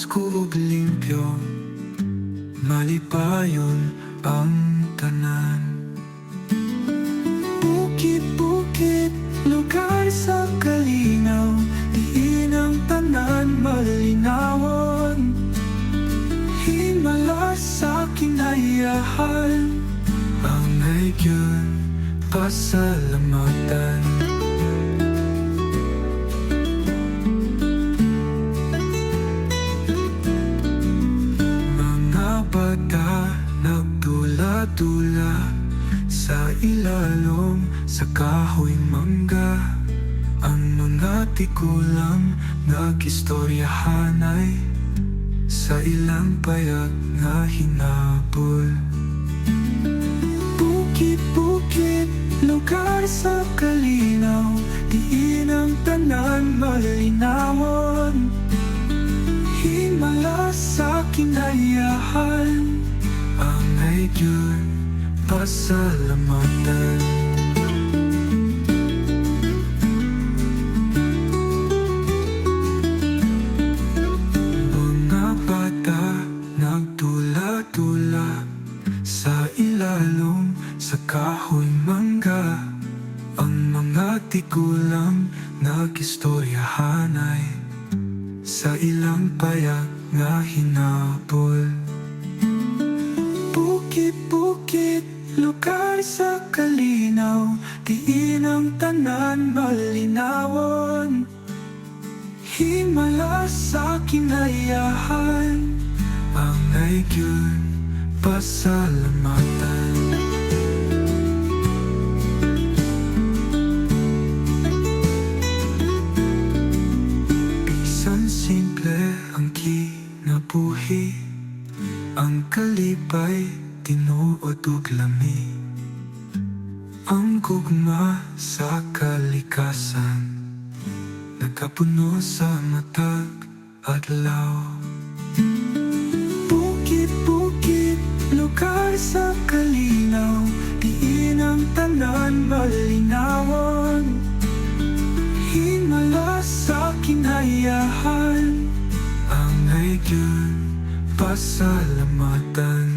Pasko ug limpyo, malipayon ang tanan. Bukid-bukid, lugar sa kalinaw, diin ang tanan malinawon. Himala sa kinayahan, ang nagyon pasalamatan. Bata nagdula-dula sa ilalom sa kahoy mangga. Ang mga tikulang nagistoryahanay sa ilang payag nga hinabol. Bukid-bukid, lugar sa kalinaw, diin ang tanan malinawon. Himala sa kinayahan, ang nagyon pasalamatan. Mga bata nagdula-dula sa ilalom sa kahoy mangga. Ang mga tigulang nagistoryahanay sa ilang payag nga hinabol. Bukid-bukid, lugar sa kalinaw, diin ang tanan malinawon. Himala sa kinayahan, ang nagyon pasalamatan. Simple ang kinabuhi, ang kalipay tinuod ug lami. Ang gugma sa kalikasan, nagkapuno sa matag adlaw. Bukid-bukid, lugar sa kalinaw, diin ang tanan malinawon. Himala sa kinayahan, ang nagyon pasalamatan.